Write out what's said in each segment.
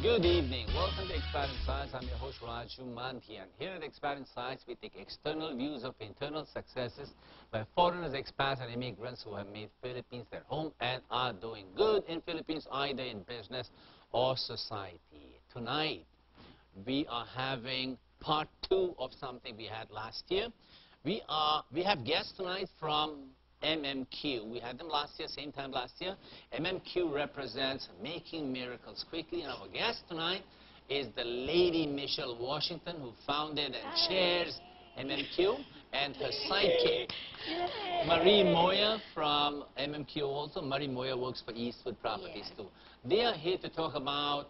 Good evening. Welcome to Expat Insights. I'm your host, Raju Mandhyan. Here at Expat Insights, we take external views of internal successes by foreigners, expats, and immigrants who have made Philippines their home and are doing good in Philippines, either in business or society. Tonight, we are having part 2 of something we had last year. We have guests tonight from MMQ. We had them last year, same time last year. MMQ represents Making Miracles Quickly, and our guest tonight is the lady Michelle Washington, who founded and chairs MMQ, and her sidekick, Marie Moya from MMQ also. Marie Moya works for Eastwood Properties too. They are here to talk about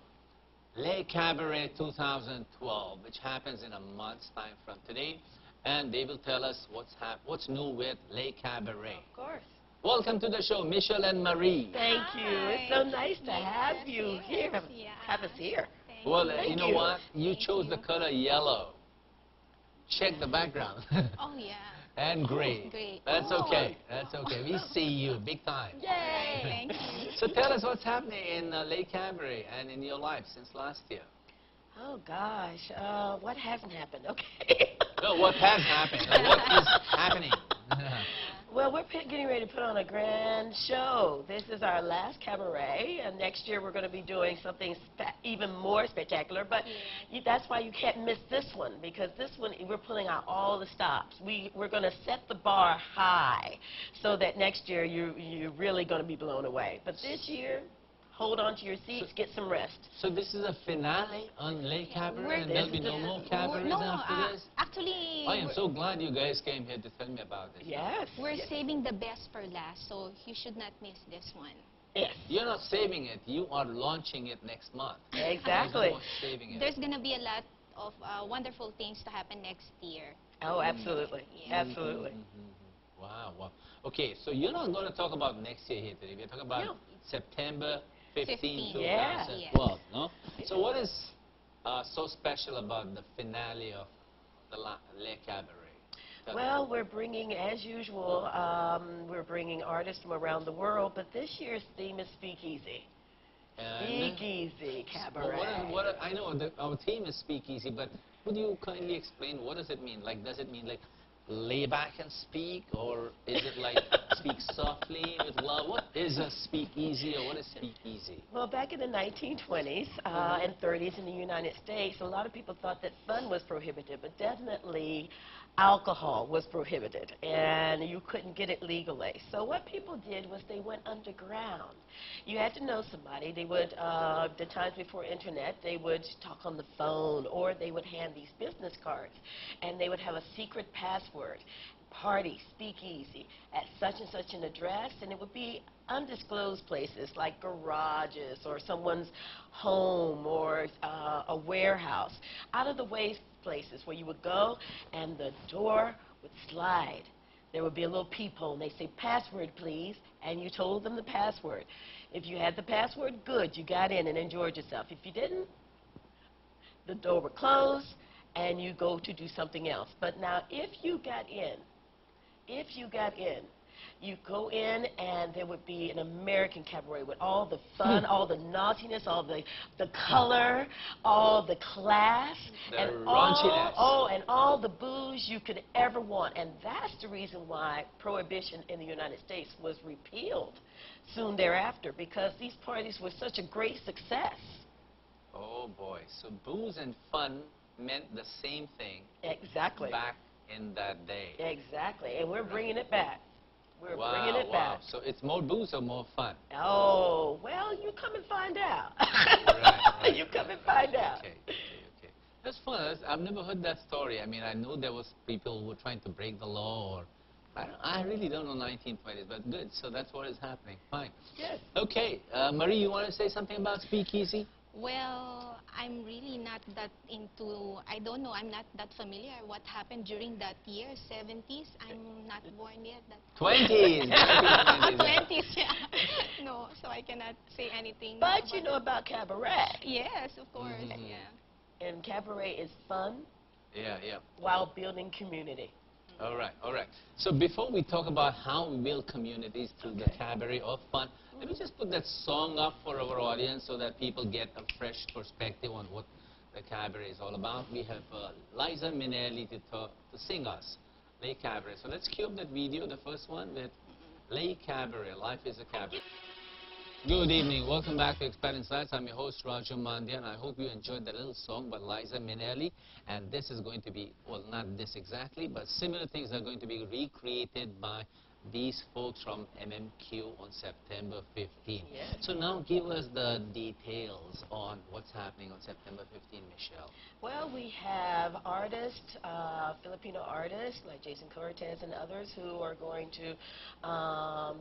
Le Cabaret 2012, which happens in a month's time from today. And they will tell us what's new with Le Cabaret. Of course. Welcome to the show, Michelle and Marie. Thank you. It's so nice to have you here. Have us here. Well, you know what? You chose the color yellow. Check the background. Oh, yeah. And gray. Great. That's okay. That's okay. We see you big time. Yay! Thank you. So tell us what's happening in Le Cabaret and in your life since last year. Oh, gosh. What hasn't happened? Okay. No, what has happened? What is happening? Well, we're getting ready to put on a grand show. This is our last cabaret, and next year we're going to be doing something even more spectacular. But that's why you can't miss this one, because this one we're pulling out all the stops. We're going to set the bar high so that next year you're really going to be blown away. But this year, hold on to your seats, get some rest. So this is a finale on Le Cabaret, and there'll be no more cabarets after this? Actually, I am so glad you guys came here to tell me about this. Yes. we're saving the best for last, so you should not miss this one. Yes. You're not saving it. You are launching it next month. Exactly. Not saving it. There's going to be a lot of wonderful things to happen next year. Oh, absolutely. Yeah. Absolutely. Wow, wow. Okay, so you're not going to talk about next year here today. We're talking about September 15, 2012, no? So what is so special about the finale of the Le Cabaret? Well, we're bringing, as usual, we're bringing artists from around the world, but this year's theme is Speakeasy. Speakeasy Cabaret. I know our theme is Speakeasy, but would you kindly explain what does it mean? Like, does it mean like lay back and speak, or is it like speak softly with love? What is a speakeasy, or what is speakeasy? Well, back in the 1920s and 30s in the United States, a lot of people thought that fun was prohibited, but definitely alcohol was prohibited, and you couldn't get it legally. So what people did was they went underground. You had to know somebody. They would, the times before internet, they would talk on the phone, or they would hand these business cards, and they would have a secret password. Party, speakeasy, at such and such an address, and it would be undisclosed places like garages or someone's home or a warehouse. Out of the way places where you would go and the door would slide. There would be a little peephole and they say, password please, and you told them the password. If you had the password, good, you got in and enjoyed yourself. If you didn't, the door would close and you go to do something else. But now if you got in, you go in and there would be an American cabaret with all the fun, all the naughtiness, all the color, all the class, and all the booze you could ever want. And that's the reason why Prohibition in the United States was repealed soon thereafter, because these parties were such a great success. Oh boy, so booze and fun meant the same thing. Exactly. Back in that day. Exactly, and we're bringing it back. We're bringing it back. So it's more booze or more fun? Oh, well, you come and find out. Right. You come and find out. Okay. That's fun. I've never heard that story. I mean, I know there was people who were trying to break the law, or I really don't know 1920s, but good. So that's what is happening. Fine. Yes. Okay, Marie, you want to say something about Speakeasy? Well, I'm really not that into, I don't know, I'm not that familiar what happened during that year, 70s. I'm not born yet. 20s. 20s, yeah. No, so I cannot say anything. But you know about cabaret. Yes, of course, yeah. And cabaret is fun Yeah. while building community. All right, all right. So before we talk about how we build communities through the cabaret of fun, let me just put that song up for our audience so that people get a fresh perspective on what the cabaret is all about. We have Liza Minnelli to sing us Les Cabaret. So let's cue up that video, the first one with Les Cabaret, Life is a Cabaret. Good evening. Welcome back to Expert Insights. I'm your host, Raju Mandhyan. I hope you enjoyed that little song by Liza Minnelli. And this is going to be, well, not this exactly, but similar things are going to be recreated by these folks from MMQ on September 15. Yes. So now give us the details on what's happening on September 15, Michelle. Well, we have artists, Filipino artists like Jason Cortez and others who are going to,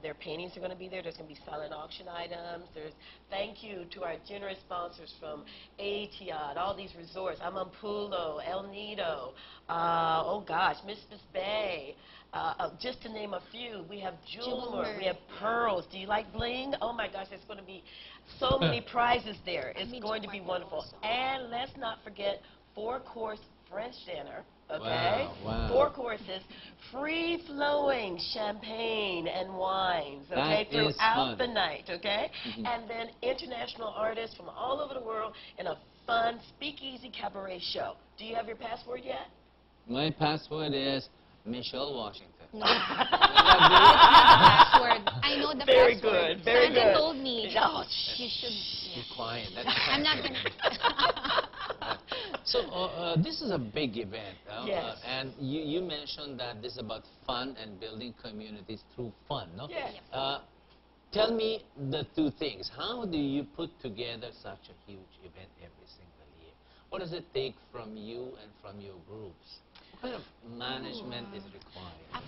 their paintings are going to be there. There's going to be silent auction items. There's thank you to our generous sponsors from Atiad, all these resorts, Amampulo, El Nido, oh gosh, Miss Bay. Just to name a few, we have jeweler, we have pearls. Do you like bling? Oh my gosh, there's going to be so many prizes there. It's going to be wonderful. And let's not forget 4-course French dinner. Okay? Wow, wow. 4 courses, free-flowing champagne and wines, okay, That is throughout fun. the night, okay? And then international artists from all over the world in a fun speakeasy cabaret show. Do you have your password yet? My password is Michelle Washington. No. Password. I know the Very password. good, very Sandra good. told me. Oh, You should. Be quiet. That's I'm not gonna. So this is a big event, Yes. and you mentioned that this is about fun and building communities through fun, no? Yes. Tell me the two things. How do you put together such a huge event every single year? What does it take from you and from your groups? What kind of management is required?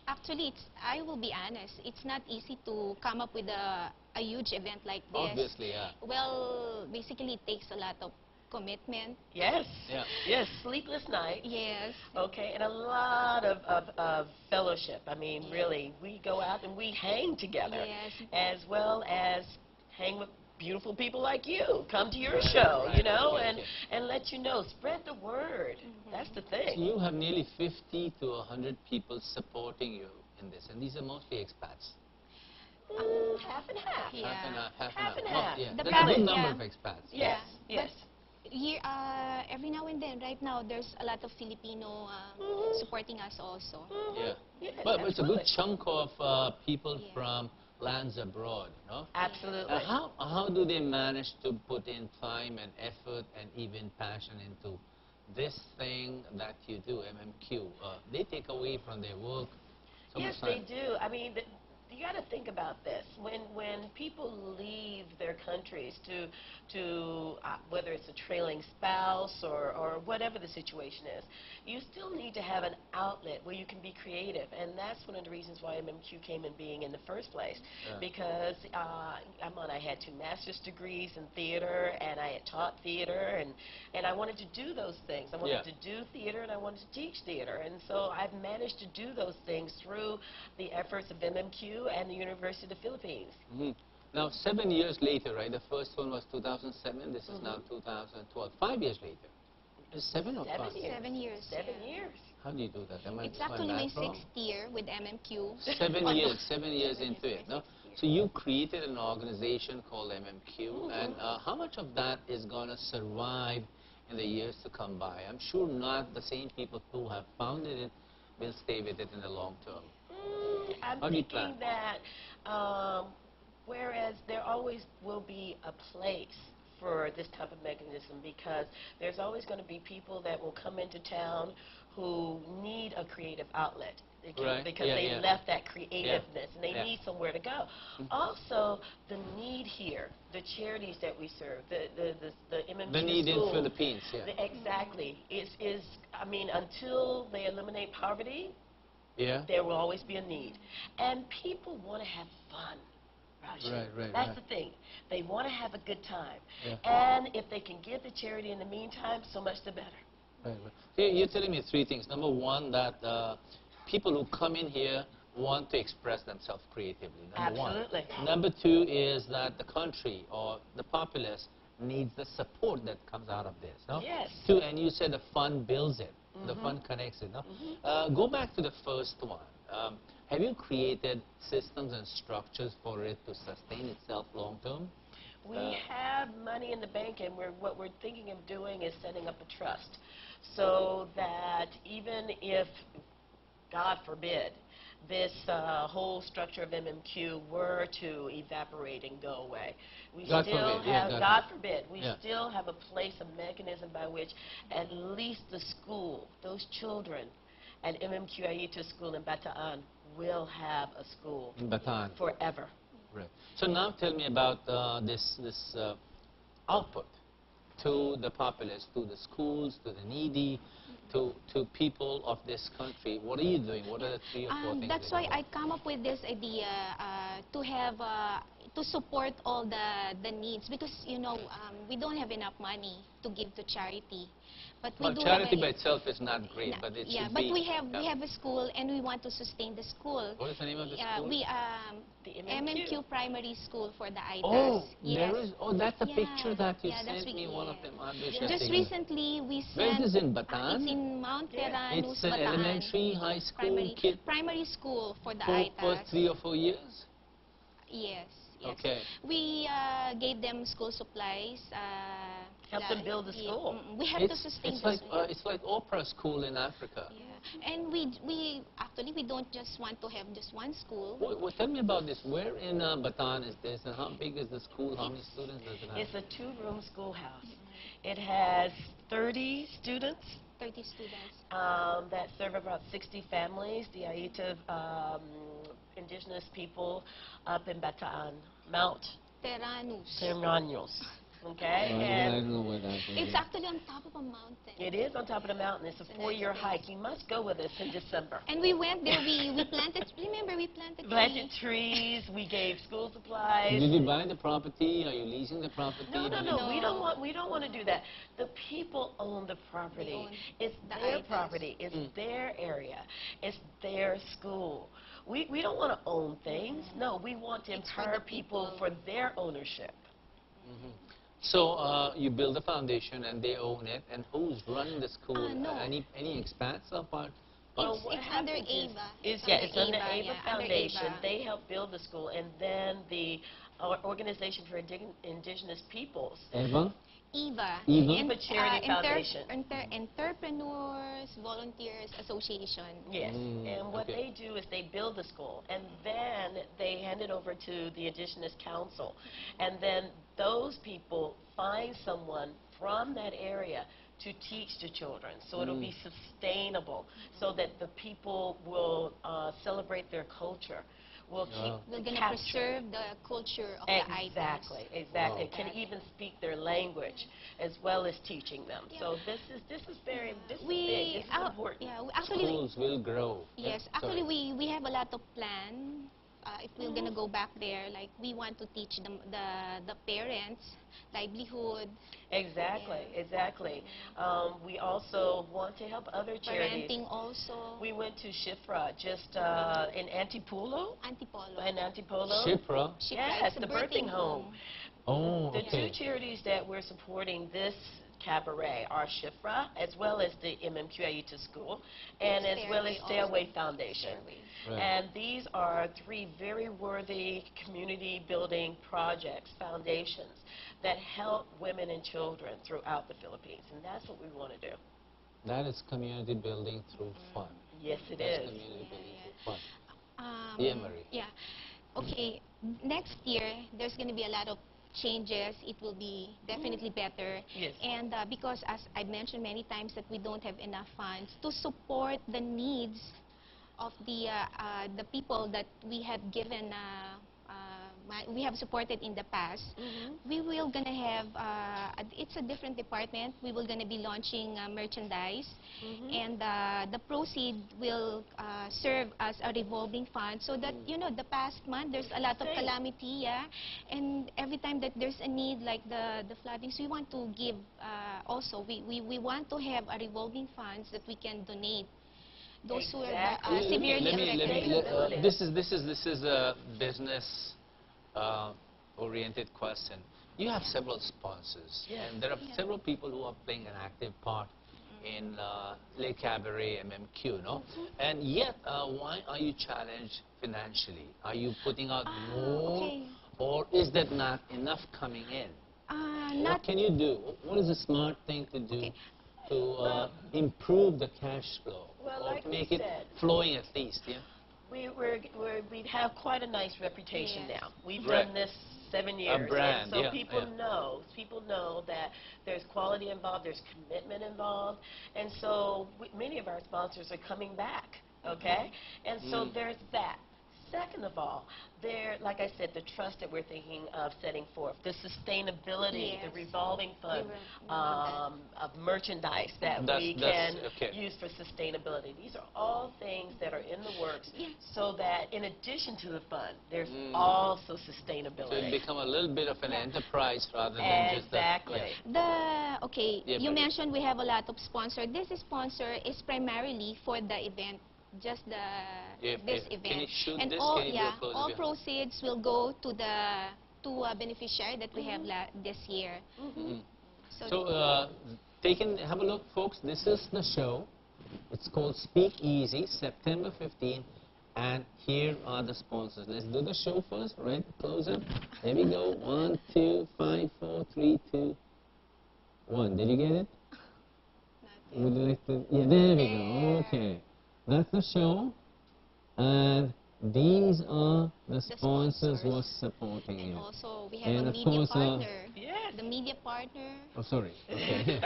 Actually, I will be honest, it's not easy to come up with a huge event like this. Obviously, yeah. Well, basically, it takes a lot of commitment. Yes. Yeah. Yes, sleepless nights. Yes. Okay, and a lot of fellowship. I mean, really, we go out and we hang together. Yes. As well as hang with beautiful people like you. Come to your show, right, you know, okay. and let you know. Spread the word. That's the thing. So you have nearly 50 to 100 people supporting you in this, and these are mostly expats. Half and half. Yeah. Half and Oh, half. yeah. The That's a good balance, number yeah. of expats. Yes, Yeah, yes. Every now and then, right now, there's a lot of Filipino supporting us also. Yeah. Yes, But it's a good absolutely. chunk of people Yeah. from lands abroad, you know? Absolutely. How do they manage to put in time and effort and even passion into this thing that you do, MMQ? They take away from their work so Yes, much they time. do. I mean, you got to think about this. When people leave their countries to whether it's a trailing spouse or whatever the situation is, you still need to have an outlet where you can be creative, and that's one of the reasons why MMQ came in being in the first place. Yeah. Because I had 2 master's degrees in theater, and I had taught theater, and I wanted to do those things. I wanted to do theater, and I wanted to teach theater, and so I've managed to do those things through the efforts of MMQ and the University of the Philippines. Now, 7 years later, right? The first one was 2007. This is now 2012. 5 years later. Is 7 or 5? 7 years. 7 years. 7 yeah. years. How do you do that? It's actually my 6th year with MMQ. 7 years. 7 years into it. No? So you created an organization called MMQ, and how much of that is going to survive in the years to come by? I'm sure not the same people who have founded it will stay with it in the long term. I'm How do you thinking plan? that whereas there always will be a place for this type of mechanism, because there's always going to be people that will come into town who need a creative outlet. Right. Because Yeah, they yeah. left that creativeness and they Yeah. need somewhere to go. Also, the need here, the charities that we serve, the MMQ The need in schools, Philippines, yeah. Exactly. I mean, until they eliminate poverty, Yeah? there will always be a need. And people want to have fun. Raju. Right, That's right. the thing. They want to have a good time. Yeah. And if they can give the charity in the meantime, so much the better. Right, right. So you're telling me 3 things. Number 1, that people who come in here want to express themselves creatively. Number Absolutely. 1. Number 2 is that the country or the populace needs the support that comes out of this. No? Yes. 2, and you said the fun builds it. The fun connects it, no? Go back to the first one. Have you created systems and structures for it to sustain itself long term? We have money in the bank, and what we're thinking of doing is setting up a trust so that even if, God forbid, this whole structure of MMQ were to evaporate and go away, we God still forbid, yeah, have, God God forbid, we Yeah. still have a place, a mechanism by which at least the school, those children at MMQ Aita School in Bataan will have a school In Bataan. forever. Right. So now tell me about this output to the populace, to the schools, to the needy, to people of this country. What are you doing? What are the 3 or 4 things? That's that why you're I come up with this idea to have to support all the needs, because we don't have enough money to give to charity, but we Well, do charity have by itself is not great, but it yeah, should but be. we have a school and we want to sustain the school. What is the name of the school? We The MMQ Primary School for the IDAS. Oh, yes. there is. Oh, that's a Yeah, picture that you yeah, that's sent me. One of them. Just recently we Where is sent. this in Bataan? It's in Mount Terranus, It's an Bataan. elementary, high school, Primary school for the for IDAS. 3 or 4 years. Yes, yes. Okay. We gave them school supplies. Help them build the school. We have to sustain It's the like school. it's like opera school in Africa. Yeah. And we actually we don't just want to have just one school. Well, tell me about this. Where in Bataan is this, and how big is the school? How many students does it have? It's a 2-room schoolhouse. It has 30 students 30 students. that serve about 60 families, the Aita indigenous people up in Bataan, Mount Terranus. Terranus. Okay? I And don't know where that is. It's actually on top of a mountain. it is on top of the mountain. It's a 4-year hike. You must go with us in December. And we went there, we planted, remember we planted Planted trees. trees, we gave school supplies. Did you buy the property? Are you leasing the property? No, no, Did no. you- We don't want to do that. The people own the property. own It's the their items. property. It's their area. It's their school. We don't want to own things. No, we want to It's for empower the people people. for their ownership. So you build a foundation and they own it, and who's running the school? No. Any expats or part? Well, It's what under happens is- AVA. It's It's under under AVA AVA, yeah, under Foundation. AVA. They help build the school, and then the Organization for Indigenous Peoples. Eva? EVA. EVA? EVA Charity Foundation. Entrepreneurs Volunteers Association. Yes, and what okay. they do is they build the school, and then they hand it over to the Indigenous Council, and then those people find someone from that area to teach the children, so it'll be sustainable, so that the people will celebrate their culture, will keep We're going to capture. preserve the culture of the items. Exactly, exactly. Wow. Can even speak their language as well as teaching them. Yeah. So this is very big. This is important. Yeah, actually, Schools will grow. yes, Yeah, actually sorry. we have a lot of plan. If we're gonna go back there, like we want to teach the parents livelihood, Exactly, exactly. We also want to help other charities. parenting also, We went to Shifra just in Antipolo. Antipolo. In Antipolo. Shipra? Shipra, Yes, it's a the birthing home. Oh, The okay. 2 charities that we're supporting this cabaret are Shifra, as well as the MMQ Aita School, and as well as Stairway Stairway also. Foundation. Stairway. Right. And these are 3 very worthy community building projects, foundations, that help women and children throughout the Philippines. And that's what we want to do. That is community building through fun. Yes, it That's is. community Yeah, building yeah. through fun. Yeah, Marie. Yeah. Okay, next year there's going to be a lot of changes. It will be definitely better. Yes. And because as I mentioned many times that we don't have enough funds to support the needs of the people that we have given we have supported in the past. We will gonna have it's a different department. We will gonna be launching merchandise, and the proceed will serve as a revolving fund, so that the past month there's a lot of calamity, yeah, and every time that there's a need like the floodings, we want to give also we want to have a revolving funds that we can donate. Those who are Exactly. severely affected. This is a business oriented question. You have several sponsors, Yes. and there are several people who are playing an active part in Le Cabaret, MMQ, no? And yet, why are you challenged financially? Are you putting out more, Okay. or is that not enough coming in? Not What can you do? What is a smart thing to do Okay. to improve the cash flow, Well, or like to we make it said, flowing at least, yeah? We have quite a nice reputation Yes. now. We've Right. done this 7 years, brand, and so yeah, people yeah. know that there's quality involved, there's commitment involved, and so many of our sponsors are coming back. Okay, and so there's that. Second of all, like I said, the trust that we're thinking of setting forth, the sustainability, Yes. the revolving fund We will of merchandise that we That's- can okay. use for sustainability. These are all things that are in the works, Yes. so that in addition to the fund, there's also So it sustainability. become a little bit of an Yeah. enterprise rather than just Exactly. Okay, Yeah, you Maria. mentioned we have a lot of sponsors. This sponsor is primarily for the event, just this event. Can you shoot and this? all Can you do a close all view? proceeds will go to a beneficiary that we have this year. So, have a look, folks. This is the show. It's called Speak Easy, September 15th. And here are the sponsors. Let's do the show first, right? Close up. There we go. 1, 2, 5, 4, 3, 2, 1. Did you get it? Would you like to? Yeah, there we go. Okay. That's the show. And these are the sponsors who are supporting And you. also we have And a of media course, partner. Yes. The media partner. Oh, sorry. Okay.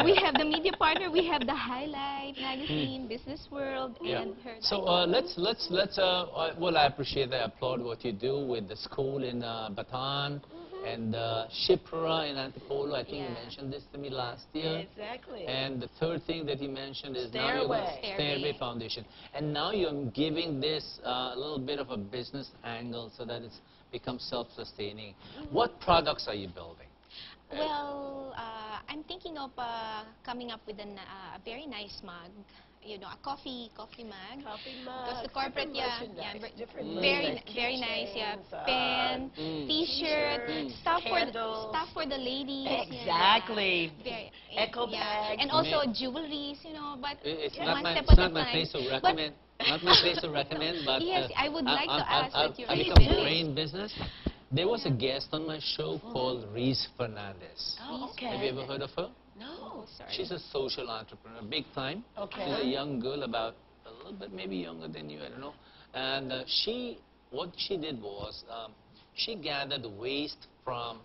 We have the media partner. We have the Highlight Magazine, Business World, Yeah. and her. So well, I appreciate that. I applaud what you do with the school in Bataan and Shipra in Antipolo. I think you Yeah. mentioned this to me last year. Exactly. And the third thing that you mentioned is now you're going Stairway. Stairway Foundation. And now you're giving this a little bit of a business angle so that it's becomes self-sustaining. What products are you building? Well, I'm thinking of coming up with a very nice mug. You know, a coffee mug. Coffee Because mugs, the corporate, different yeah, merchandise, different very merchandise, very nice, yeah. keychains, Pen, T-shirt, t-shirts, stuff candles. for the ladies. Exactly. Yeah. Very, Eco yeah. bags. And also jewelries, you know, but It's one not step it's at a not my time. place to But- recommend. Not my place to recommend, but Yes, I would like to ask I'll, that you I'll recommend become it. brain business. There was a guest on my show called Reese Fernandez. Oh, okay. Have you ever heard of her? No. Sorry. She's a social entrepreneur, big time. Okay. She's a young girl, about a little bit maybe younger than you, I don't know. And what she did was, she gathered waste from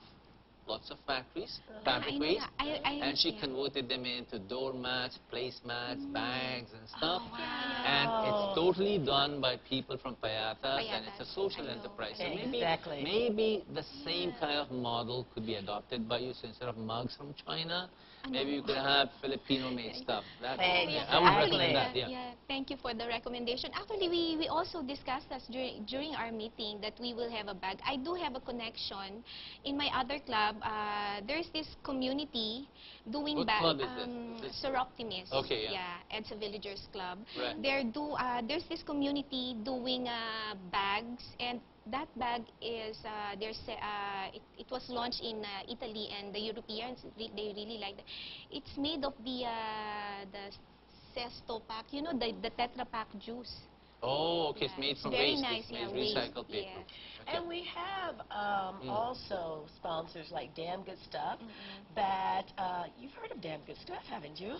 lots of factories, fabric I know waste, that. and she yeah. converted them into doormats, placemats, bags, and stuff. Oh, wow. And it's totally done by people from Payatas, and it's a Payatas, social I know. enterprise. So Exactly. maybe the same kind of model could be adopted by you. So instead of mugs from China, maybe you could have Filipino-made stuff. That, Exactly. I would recommend that. Yeah, Yeah. thank you for the recommendation. Actually, we also discussed this during our meeting that we will have a bag. I do have a connection in my other club. There's this community doing What bag. club is this? Soroptimist. Okay, yeah. Yeah, it's a villagers club. Right. There's this community doing bags, and that bag is it was launched in Italy, and the Europeans they really like it. It's made of the cesto pack, you know, the Tetra Pak juice. Oh, okay. It's Yeah, made it's from very waste. nice, It's yeah, made waste, recycled paper. yes. Okay. And we have also sponsors like Damn Good Stuff that, you've heard of Damn Good Stuff, haven't you?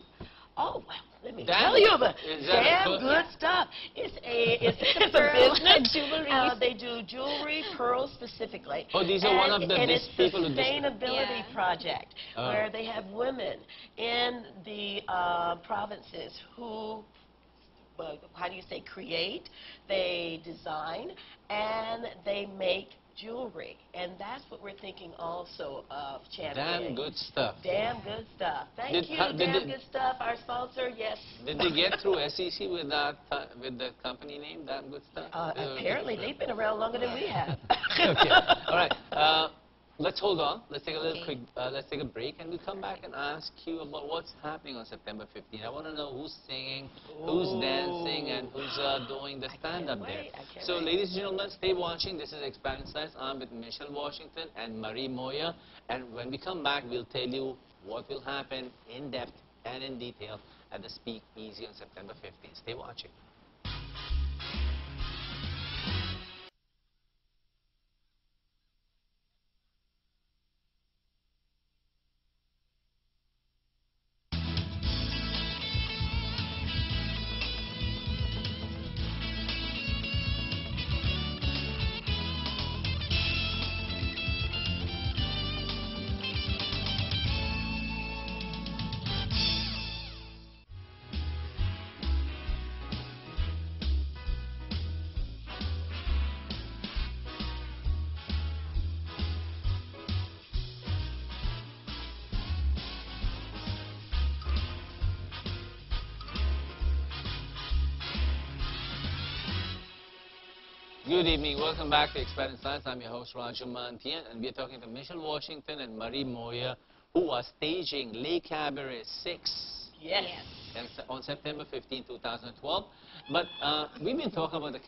Oh, well, let me Damn- tell you about is that a Damn book? Good Stuff. It's a pearl business. jewelry. They do jewelry, pearls specifically. Oh, these are one And- of the and best it's people who sustainability Yeah. project Oh. where they have women in the provinces who how do you say, create, they design, and they make jewelry. And that's what we're thinking also of championing. Damn Good Stuff. Damn Good Stuff. Thank Did- you, how- did Damn they- Good Stuff, our sponsor, yes. Did they get through SEC with that with the company name, Damn Good Stuff? Apparently, they've been around longer than we have. Okay. All right. Let's hold on. Let's take a little quick. Let's take a break, and we'll come back and ask you about what's happening on September 15th. I want to know who's singing, who's dancing, and who's doing the stand-up there. wait. I can't So, wait. ladies and gentlemen, stay watching. This is Expanding Science. I'm with Michelle Washington and Marie Moya. And when we come back, we'll tell you what will happen in depth and in detail at the Speakeasy on September 15th. Stay watching. Good evening. Welcome back to Expert in Science. I'm your host, Raju Mandhyan, and we're talking to Michelle Washington and Marie Moya, who are staging Les Cabaret 6 Yes. on September 15, 2012. But we've been talking about the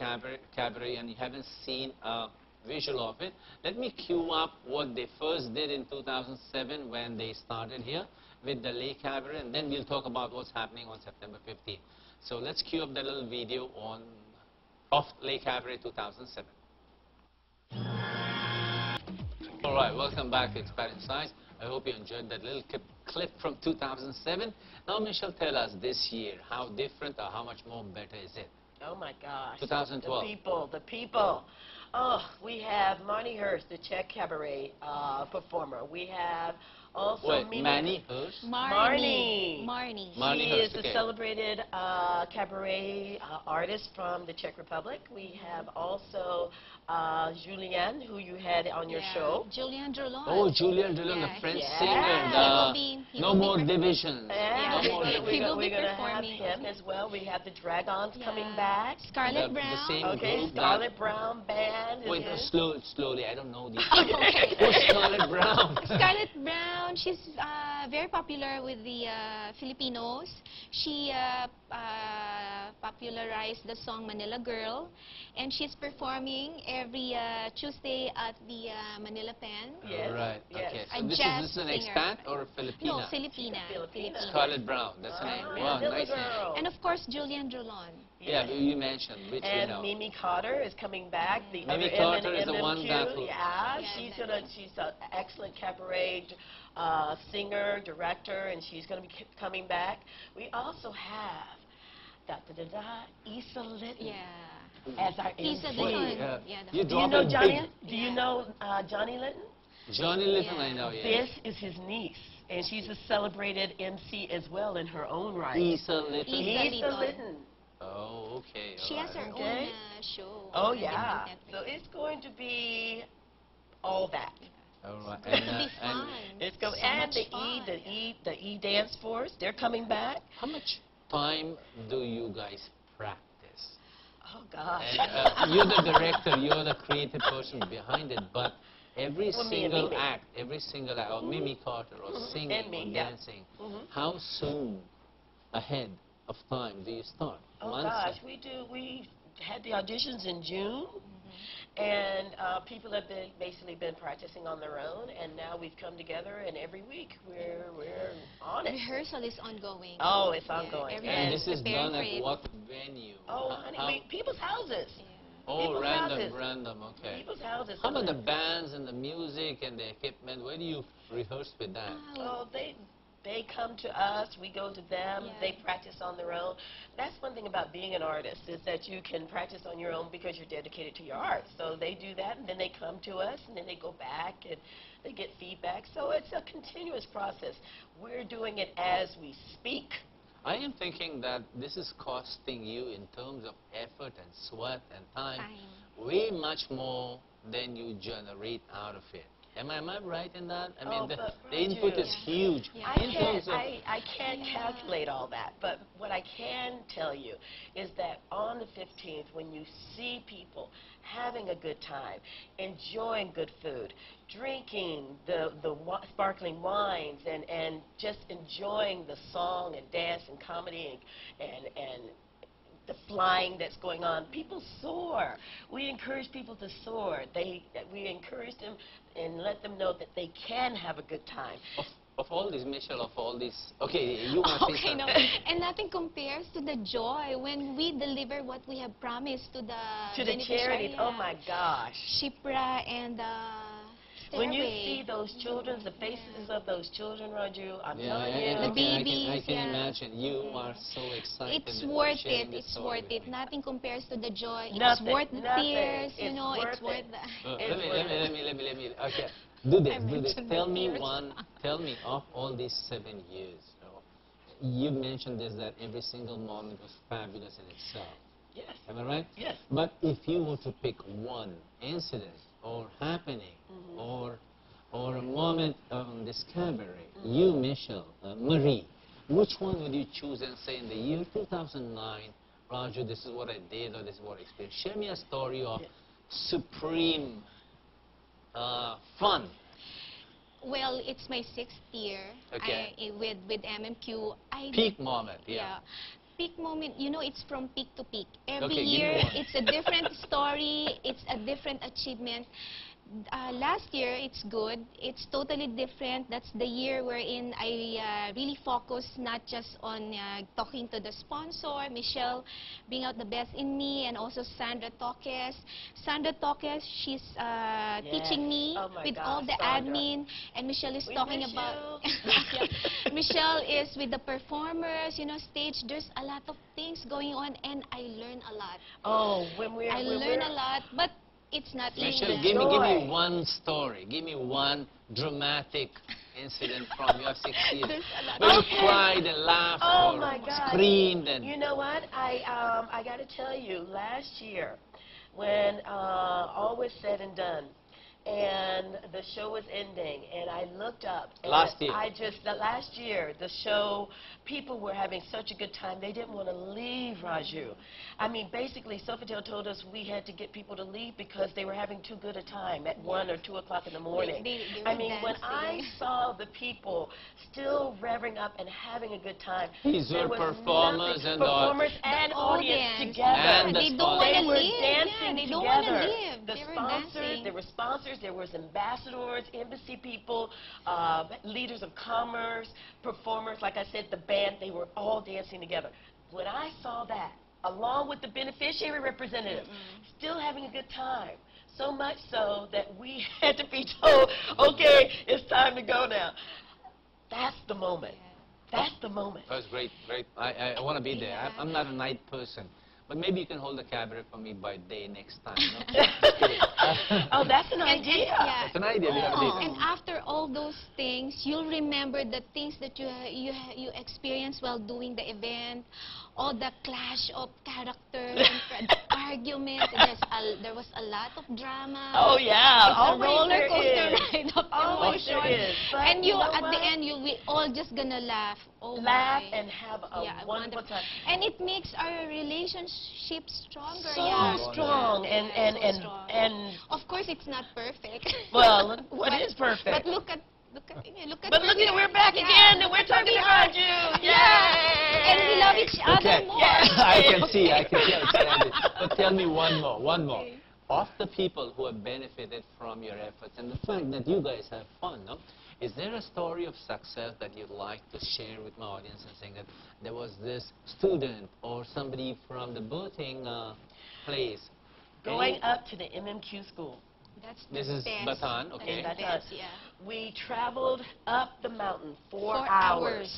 cabaret, and you haven't seen a visual of it. Let me cue up what they first did in 2007 when they started here with the Les Cabaret, and then we'll talk about what's happening on September 15. So let's cue up the little video of Les Cabaret 2007. All right, welcome back to Expert in Science. I hope you enjoyed that little clip from 2007. Now, Michelle, tell us this year, how different or how much more better is it? Oh my gosh. 2012. The people. Oh, we have Marnie Hurst, the Czech cabaret performer. We have also Wait, Mimi. Manny Hurst? Marnie. Marnie She Hurst, is okay. a celebrated cabaret artist from the Czech Republic. We have also Julien, who you had on your show. Julien Drolon. Oh, Julien Delon, Yeah. the French Yeah. singer. He No will be more performing. divisions. Yeah, No more He divisions. will be we're going to have performing. him as well. We have the Dragons coming Yeah. back. Scarlett The Brown. same Okay, group, Scarlett Brown Band. is Wait, here. slowly, I don't know these. Okay. Who's Scarlett Brown? Scarlett Brown, she's very popular with the Filipinos. She popularized the song Manila Girl, and she's performing every Tuesday at the Manila Pen. Yes, Right, yes. okay. A So this jazz is an singer. expat or a Filipina? No, Filipina. Filipina. Scarlett Brown, that's her name. Wow, Manila nice name. Girl. And of course, Julien Drolon. Yeah, you mentioned, which we And know. Mimi Carter is coming back. The Mimi other Carter M is the one MMQ. that who- Yeah, Yeah, she's that- she's an excellent cabaret singer, director, and she's gonna be coming back. We also have Issa Litton Yeah. as our Issa MC. Litton. Yeah. Yeah, You Do you drop know a Johnny? big- Do you Yeah. know Johnny Litton? Johnny Litton, Yeah. I know, yeah. This is his niece, and she's a celebrated MC as well in her own right. Issa Litton. Issa Issa Litton. Litton. Oh, okay. She has her Okay. own show. Oh on yeah. different So networks. it's going to be all that. All right. It's going to be fun. It's going So and much the fun. the E dance force. They're coming back. How much time do you guys practice? Oh gosh. And, you're the director, you're the creative person behind it, but every Well, me and single Mimi. act, or Mimi Carter, or singing, And me, or yeah. dancing, Mhm. how soon ahead of time do you start? Oh Months gosh, ahead? we had the auditions in June, and people have basically been practicing on their own, and now we've come together, and every week we're on it. Rehearsal is ongoing. Oh, it's Yeah, ongoing. everyone And And this is preparing done for at it. what venue? oh, How- honey, people's houses. Yeah. oh, people's houses. random, okay. People's houses. How about the bands and the music and the equipment? Where do you rehearse with that? Oh, they come to us, we go to them, Yeah. they practice on their own. That's one thing about being an artist, is that you can practice on your own because you're dedicated to your art. So they do that, and then they come to us, and then they go back, and they get feedback. So it's a continuous process. We're doing it as we speak. I am thinking that this is costing you in terms of effort and sweat and time way much more than you generate out of it. Am I right in that? I mean, Oh, the but input Raju, is huge. Yeah. I In can't, terms of, I can't calculate all that, but what I can tell you is that on the 15th, when you see people having a good time, enjoying good food, drinking the sparkling wines, and just enjoying the song and dance and comedy and the flying that's going on, people soar. We encourage people to soar. We encourage them and let them know that they can have a good time. Of all these, Michelle, of all these, okay, you want to say Okay, no. something? And nothing compares to the joy when we deliver what we have promised to the charities. Oh beneficiary. my gosh. Shipra and When you Stairway. see those children, the faces of those children, Raju, I'm Yeah, telling and you. The babies, I can yeah. imagine you are so excited. It's that worth sharing it. this It's story worth with it. me. Nothing compares to the joy. Nothing, It's worth the nothing. tears. You It's know, it's worth worth it. the. Let me, It's let me, worth let me, let me, let me, okay. Do this, I do this. mentioned Tell the me tears. tell me of all these 7 years, you mentioned this, that every single moment was fabulous in itself. Yes. Am I right? Yes. But if you were to pick one incident or happening or a moment on this cabaret, you, Michelle, Marie, which one would you choose and say in the year 2009, Raju, this is what I did or this is what I experienced? Share me a story of supreme fun. Well, it's my 6th year. Okay. With MMQ. Peak moment, yeah. Yeah. Peak moment, you know, it's from peak to peak. Every Okay, give me year, one. it's a different story. It's a different achievement. Last year, it's good. It's totally different. That's the year wherein I really focus not just on talking to the sponsor, Michelle, bring out the best in me, and also Sandra Toques. Sandra Toques, she's teaching me Oh my with gosh, all the Sandra. admin, and Michelle is We talking miss about. you. Yeah. Michelle is with the performers, you know, stage. There's a lot of things going on, and I learn a lot. Oh, when we're... I learn a lot, but it's not Michelle, easy. give me Joy. one story. Give me one dramatic incident from your 6 years. There's a lot. Where you Okay. cried and laughed Oh or my God. screamed and... You know what? I got to tell you, last year, when all was said and done, and the show was ending, and I looked up. And Last year. Last year, the show, people were having such a good time, they didn't want to leave, Raju. I mean, basically, Sofitel told us we had to get people to leave because they were having too good a time at 1 or 2 o'clock in the morning. They I were mean, when I dancing. saw the people still revving up and having a good time, These there were was performers nothing- and performers The and audience audience. together. And the they don't want They to were leave. dancing They don't want to together. leave. The They were sponsors, dancing. there were sponsors, there was ambassadors, embassy people, leaders of commerce, performers, like I said, the band, they were all dancing together. When I saw that, along with the beneficiary representatives, still having a good time, so much so that we had to be told, okay, it's time to go now. That's the moment. That's the moment. That was great, great. I want to be there. Yeah. I'm not a night person. But maybe you can hold the cabaret for me by day next time. No? Just kidding. Oh, that's an idea. Yeah. That's an idea. We gotta do Oh, it. and after all those things, you'll remember the things that you experienced while doing the event, all the clash of characters, and the arguments. There was a lot of drama. Oh, yeah. It's a Always roller there coaster is. ride of Always there emotion. is. But And you, know at what? the end, we all just gonna laugh. Oh Laugh my. and have a Yeah, wonderful time. And it makes our relationship stronger. So yeah. strong. Yeah, so strong. And Of course, it's not perfect. well, what is perfect? But look at But look at, we're back again, and we're talking about you. Yay! And we love each other Okay. more. I can see how excited. But tell me one more. Okay. Of the people who have benefited from your efforts and the fact that you guys have fun, no? Is there a story of success that you'd like to share with my audience and saying that there was this student or somebody from the boating place? Going up to the MMQ school. That's This is best. Bataan, okay. That's That's best, yeah. We traveled up the mountain 4 4 hours.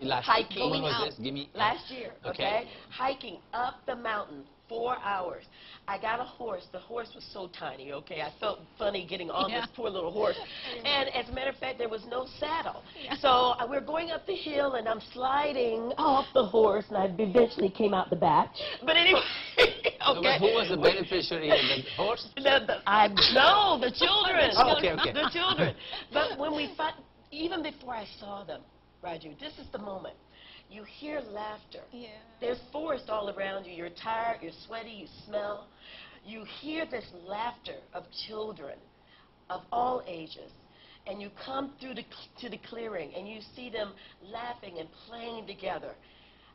Last Hiking. When was Going this? Give me Last year, Okay. okay? Hiking up the mountain 4 hours. I got a horse. The horse was so tiny, okay? I felt funny getting on Yeah. this poor little horse. And as a matter of fact, there was no saddle. Yeah. So we're going up the hill, and I'm sliding off the horse, and I eventually came out the back. But anyway, okay. Who was the beneficiary of the horse? I know, the children. Oh, okay, okay. The children. But when even before I saw them, Raju, this is the moment. You hear laughter. Yeah. There's forest all around you. You're tired, you're sweaty, you smell. You hear this laughter of children of all ages. And you come through to the clearing, and you see them laughing and playing together.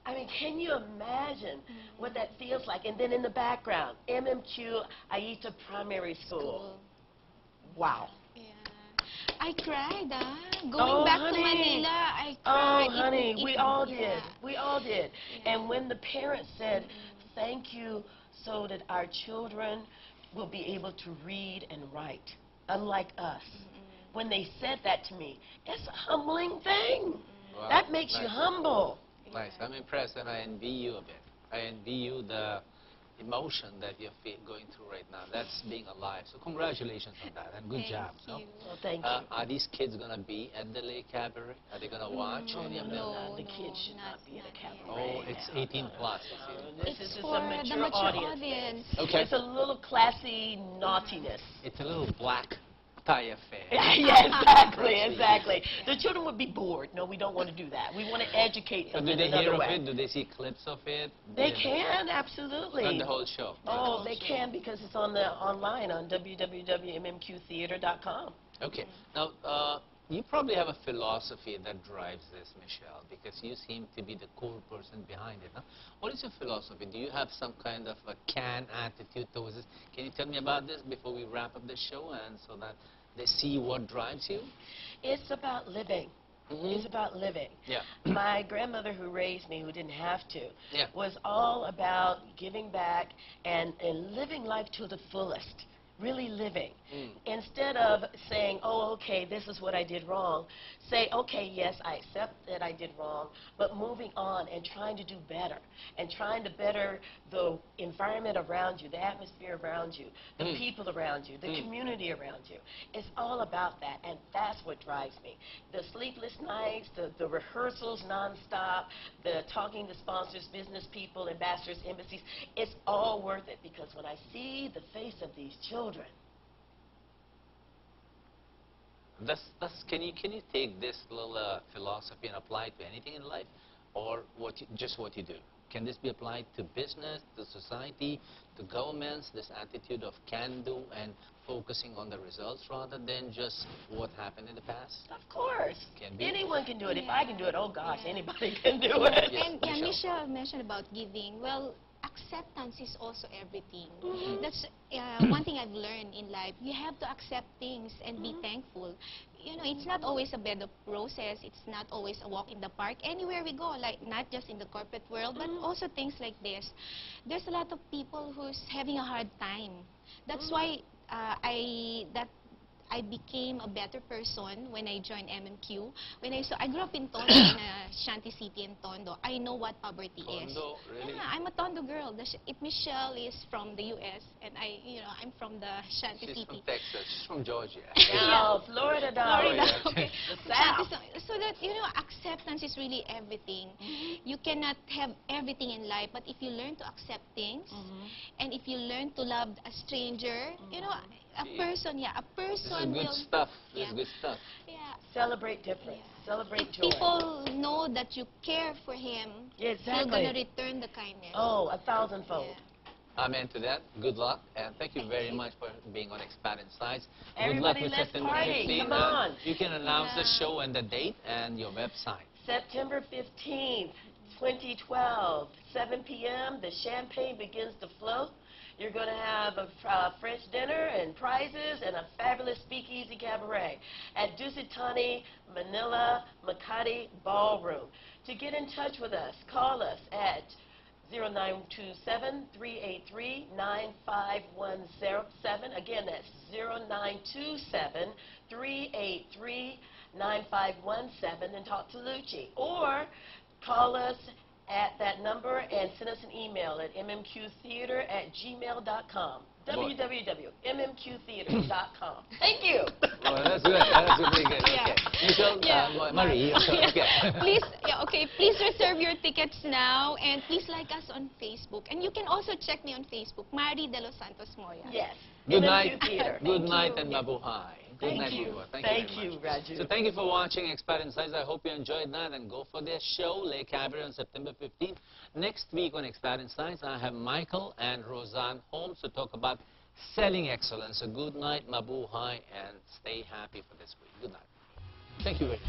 I mean, can you imagine what that feels like? And then in the background, MMQ Aita Primary School. Wow. Yeah. I cried, Going Oh, back honey. to Manila, I Oh, cried. honey, we all did. Yeah. We all did. Yeah. And when the parents said, thank you so that our children will be able to read and write, unlike us. When they said that to me, it's a humbling thing. Wow, That makes you nice. humble. Nice. I'm impressed, and I envy you a bit. I envy you the emotion that you're going through right now. That's being alive. So congratulations on that, and good Thank job. No? you. Well, thank you. Are these kids gonna be at the Lake Cabaret? Are they gonna watch any of them? No, The kids should not not be at a yet. cabaret. Oh, it's 18 plus. Is it? This It's is just for a the mature mature audience. audience. Okay. It's a little classy naughtiness. It's a little black tie affair. Yeah, exactly, exactly. The children would be bored. No, we don't want to do that. We want to educate So them do in they another hear of way. it? Do they see clips of it? They Do can, absolutely. Not the whole show. Oh, they can because it's on the online on www.mmqtheater.com. Okay. Now, you probably have a philosophy that drives this, Michelle, because you seem to be the core person behind it. Huh? What is your philosophy? Do you have some kind of a can attitude towards this? Can you tell me about this before we wrap up the show, and so that they see what drives you? It's about living. It's about living. Yeah. My grandmother who raised me, who didn't have to, Yeah. was all about giving back and living life to the fullest. Really living. Instead of saying, oh, okay, this is what I did wrong, say, okay, yes, I accept that I did wrong, but moving on and trying to do better and trying to better the environment around you, the atmosphere around you, the people around you, the community around you. It's all about that, and that's what drives me. The sleepless nights, the rehearsals nonstop, the talking to sponsors, business people, ambassadors, embassies, it's all worth it because when I see the face of these children, Can you take this little philosophy and apply it to anything in life, or just what you do? Can this be applied to business, to society, to governments? This attitude of can-do and focusing on the results rather than just what happened in the past. of course, Can be. anyone can do it. If Yeah. I can do it, oh gosh, Yeah. anybody can do it. Yes, And Michelle. Michelle mentioned about giving. Well, acceptance is also everything. That's one thing I've learned in life. You have to accept things and be thankful. You know, it's not always a bed of roses. It's not always a walk in the park. Anywhere we go, like not just in the corporate world, but also things like this. There's a lot of people who's having a hard time. That's why I became a better person when I joined MMQ. I grew up in Tondo, in a shanty city in Tondo. I know what poverty is. Tondo, really? Yeah, I'm a Tondo girl. If Michelle is from the U.S. and I'm from the shanty She's city. from Texas. She's from Georgia. No, Florida, darling. Florida, yeah, okay. The South. So that, acceptance is really everything. You cannot have everything in life, but if you learn to accept things, and if you learn to love a stranger, a person This is will... good stuff. This is Yeah. good stuff. Yeah. Celebrate difference. Yeah. Celebrate If joy. people know that you care for him, Yeah, you're exactly. going to return the kindness. Oh, 1,000-fold. Yeah. Amen to that. Good luck, and thank you very much for being on Expand Insights. Good Everybody, luck with let's September party. 15th. Come on. You can announce the Yeah. show and the date and your website. September 15th, 2012, 7 p.m., the champagne begins to flow. You're going to have a French dinner and prizes and a fabulous speakeasy cabaret at Dusitani Manila Makati Ballroom. To get in touch with us, call us at 0927-383-9517. Again, that's 0927-383-9517, and talk to Lucci. Or call us at that number and send us an email at mmqtheater@gmail.com. www.mmqtheater.com. Thank you. Well, that's good. That's really good. Yeah. Okay. Michelle, Yeah. Marie. Okay. Please reserve your tickets now, and please like us on Facebook. And you can also check me on Facebook, Marie de los Santos Moya. Yes. Good MMQ night. Theater. Good Thank night you. and mabuhay. Good Thank night, you. Mabuhay. Thank very you, much. Raju. So thank you for watching Expand Insights. I hope you enjoyed that, and go for their show, Lake Cabaret, on September 15th. Next week on Expand Insights, I have Michael and Roseanne Holmes to talk about selling excellence. So good night, mabuhay, and stay happy for this week. Good night. Thank you very much.